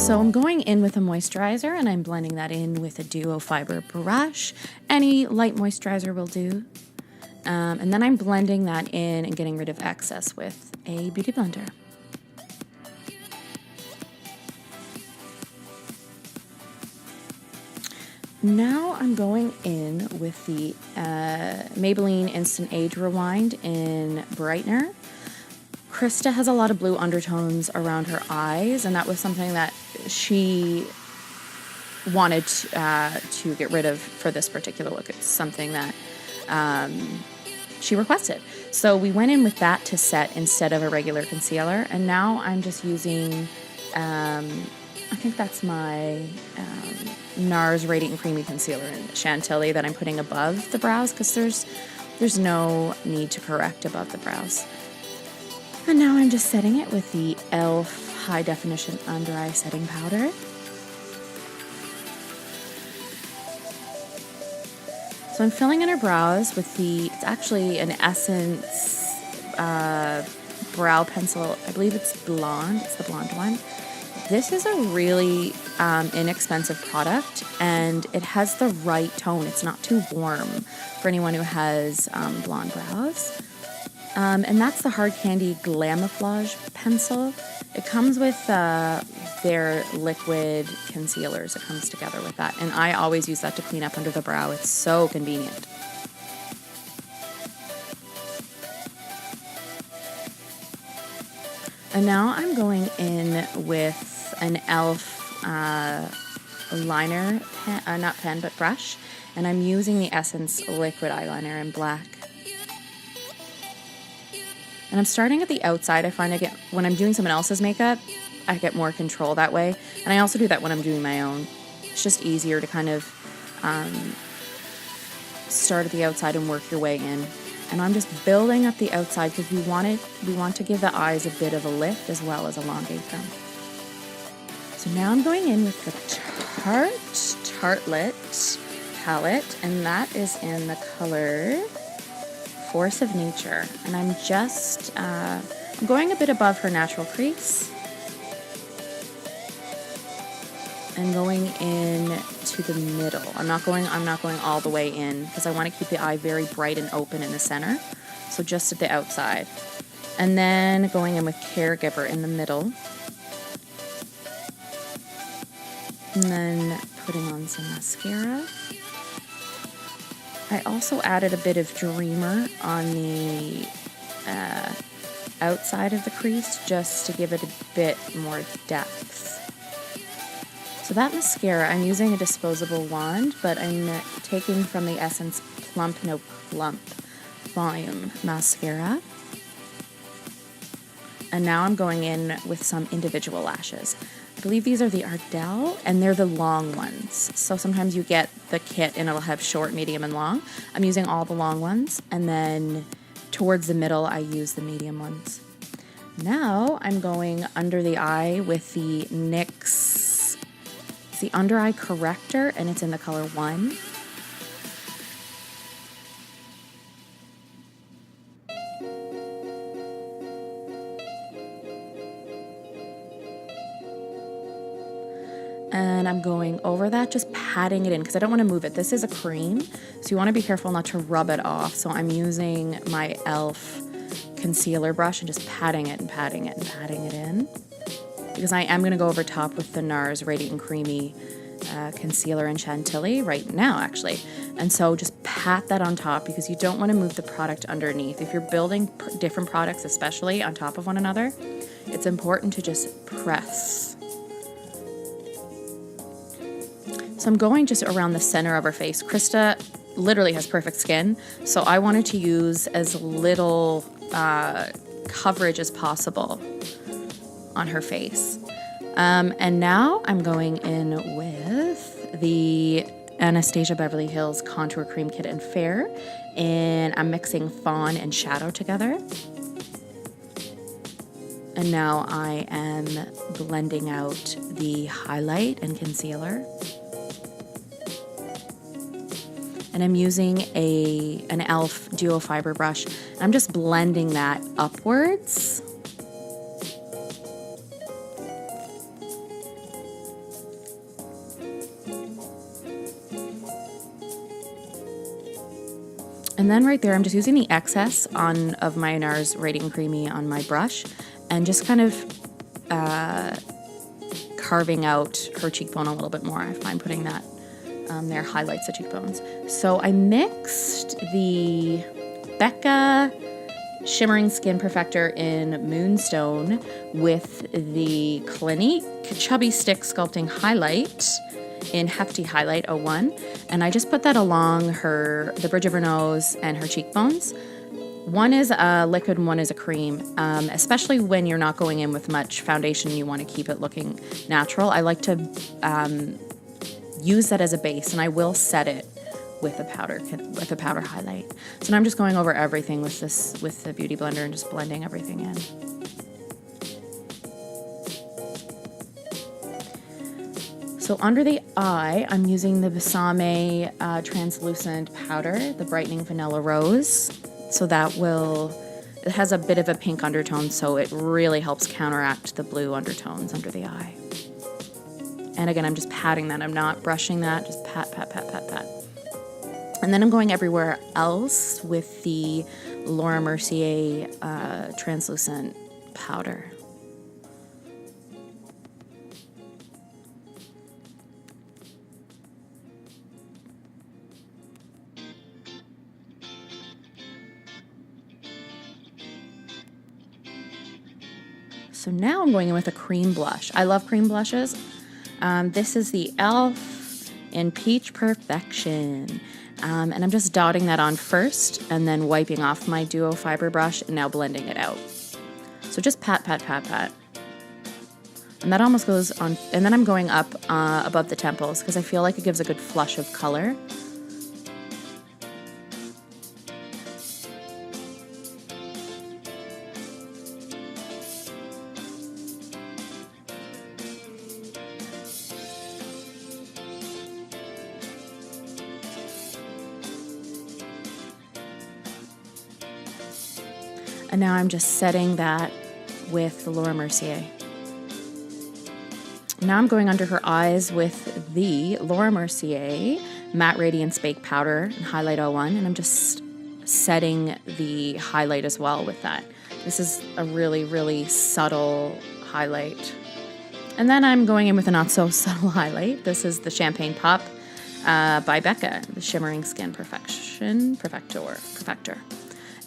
So I'm going in with a moisturizer and I'm blending that in with a duo fiber brush. Any light moisturizer will do. And then I'm blending that in and getting rid of excess with a beauty blender. Now I'm going in with the Maybelline Instant Age Rewind in brightener. Krista has a lot of blue undertones around her eyes, and that was something that she wanted to get rid of for this particular look. It's something that she requested. So we went in with that to set instead of a regular concealer, and now I'm just using, I think that's my Nars Radiant Creamy Concealer in Chantilly that I'm putting above the brows because there's no need to correct above the brows. And now I'm just setting it with the e.l.f. High Definition Under Eye Setting Powder. So I'm filling in her brows with it's actually an Essence brow pencil. I believe it's blonde. It's the blonde one. This is a really inexpensive product, and it has the right tone. It's not too warm for anyone who has blonde brows. And that's the Hard Candy Glamouflage pencil. It comes with their liquid concealers. It comes together with that. And I always use that to clean up under the brow. It's so convenient. And now I'm going in with an e.l.f. Liner, not pen, but brush. And I'm using the Essence Liquid Eyeliner in black. And I'm starting at the outside. I find when I'm doing someone else's makeup, I get more control that way. And I also do that when I'm doing my own. It's just easier to kind of start at the outside and work your way in. And I'm just building up the outside because we want to give the eyes a bit of a lift as well as elongate them. So now I'm going in with the Tartelette palette, and that is in the color Force of Nature. And I'm just going a bit above her natural crease and going in to the middle. I'm not going all the way in because I want to keep the eye very bright and open in the center. So just at the outside. And then going in with Caregiver in the middle. And then putting on some mascara. I also added a bit of Dreamer on the outside of the crease just to give it a bit more depth. So that mascara, I'm using a disposable wand, but I'm taking from the Essence Plump No Clump Volume Mascara. And now I'm going in with some individual lashes. I believe these are the Ardell, and they're the long ones. So sometimes you get the kit and it'll have short, medium, and long. I'm using all the long ones, and then towards the middle I use the medium ones. Now I'm going under the eye with the NYX, it's the Under Eye Corrector, and it's in the color 1. And I'm going over that, just patting it in because I don't want to move it. This is a cream, so you want to be careful not to rub it off. So I'm using my e.l.f. concealer brush and just patting it and patting it and patting it in. Because I am going to go over top with the Nars Radiant and Creamy concealer in Chantilly right now, actually. And so just pat that on top because you don't want to move the product underneath. If you're building different products, especially on top of one another, it's important to just press. So I'm going just around the center of her face. Krista literally has perfect skin, so I wanted to use as little coverage as possible on her face. And now I'm going in with the Anastasia Beverly Hills Contour Cream Kit in Fair, and I'm mixing Fawn and Shadow together. And now I am blending out the highlight and concealer. And I'm using an e.l.f. Duo Fiber brush. I'm just blending that upwards. And then right there, I'm just using the excess of my Nars Radiant Creamy on my brush and just kind of carving out her cheekbone a little bit more. I find putting that there highlights the cheekbones. So I mixed the Becca Shimmering Skin Perfector in Moonstone with the Clinique Chubby Stick Sculpting Highlight in Hefty Highlight 01, and I just put that along the bridge of her nose and her cheekbones. One is a liquid and one is a cream, especially when you're not going in with much foundation and you want to keep it looking natural. I like to use that as a base, and I will set it with a powder highlight. So now I'm just going over everything with the Beauty Blender and just blending everything in. So under the eye, I'm using the Besame translucent powder, the Brightening Vanilla Rose. So it has a bit of a pink undertone, so it really helps counteract the blue undertones under the eye. And again, I'm just patting that. I'm not brushing that, just pat, pat, pat, pat, pat. And then I'm going everywhere else with the Laura Mercier translucent powder. So now I'm going in with a cream blush. I love cream blushes. This is the e.l.f. in Peach Perfection. And I'm just dotting that on first and then wiping off my Duo Fiber brush and now blending it out. So just pat, pat, pat, pat. And that almost goes on, and then I'm going up above the temples because I feel like it gives a good flush of color. And now I'm just setting that with the Laura Mercier. Now I'm going under her eyes with the Laura Mercier Matte Radiance Bake Powder and Highlight 01, and I'm just setting the highlight as well with that. This is a really, really subtle highlight. And then I'm going in with a not so subtle highlight. This is the Champagne Pop by Becca, the Shimmering Skin Perfector.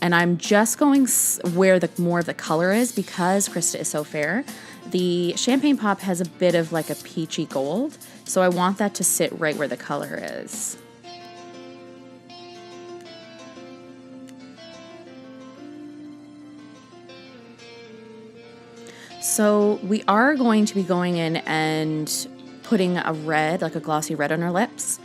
And I'm just going where more of the color is because Krista is so fair. The Champagne Pop has a bit of like a peachy gold, so I want that to sit right where the color is. So we are going to be going in and putting a red, like a glossy red on our lips.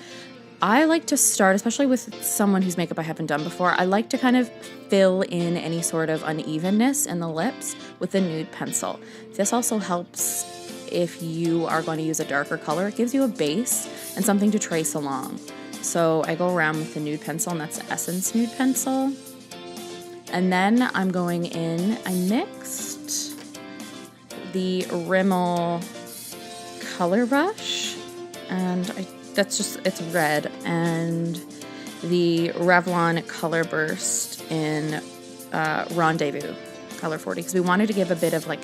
I like to start, especially with someone whose makeup I haven't done before, I like to kind of fill in any sort of unevenness in the lips with a nude pencil. This also helps if you are going to use a darker color. It gives you a base and something to trace along. So I go around with the nude pencil, and that's the Essence Nude Pencil. And then I'm going in, I mixed the Rimmel Color Brush, and it's red, and the Revlon Color Burst in Rendezvous Color 40, because we wanted to give a bit of like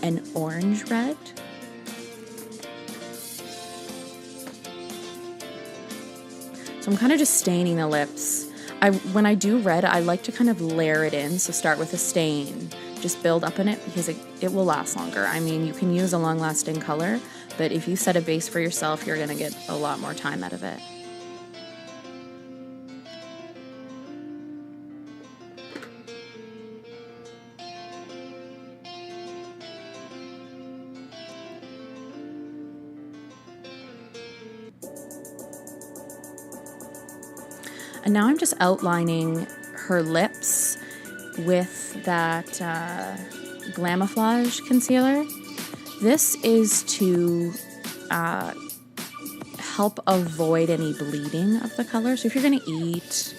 an orange red. So I'm kind of just staining the lips. When I do red, I like to kind of layer it in, so start with a stain. Just build up in it because it will last longer. I mean, you can use a long-lasting color, but if you set a base for yourself, you're going to get a lot more time out of it. And now I'm just outlining her lips with that Glamouflage concealer. This is to help avoid any bleeding of the color. So if you're going to eat,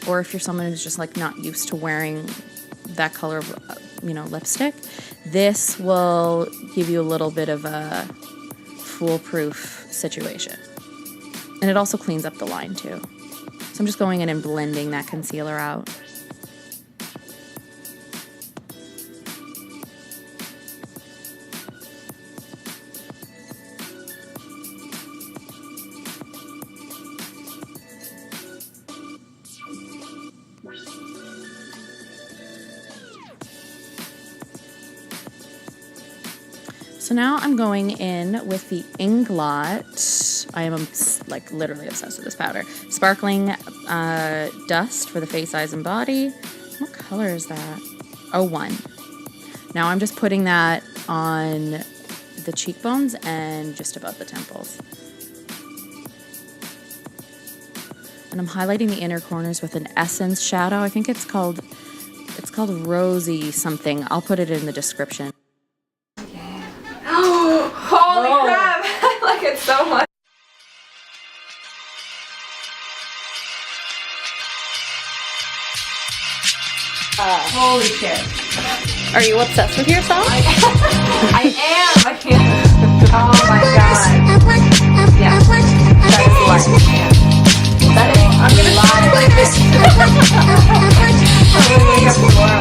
or if you're someone who's just like not used to wearing that color of, lipstick, this will give you a little bit of a foolproof situation. And it also cleans up the line too. So I'm just going in and blending that concealer out. So now I'm going in with the Inglot. I am like literally obsessed with this powder. Sparkling dust for the face, eyes, and body. What color is that? 01. Now I'm just putting that on the cheekbones and just above the temples. And I'm highlighting the inner corners with an Essence shadow. I think it's called Rosy something. I'll put it in the description. Holy crap! I like it so much. Holy shit. Are you obsessed with yourself? I am. I can't. Oh my god. Yeah. That is life. That is. I'm gonna lie like this. I'm gonna wake up tomorrow.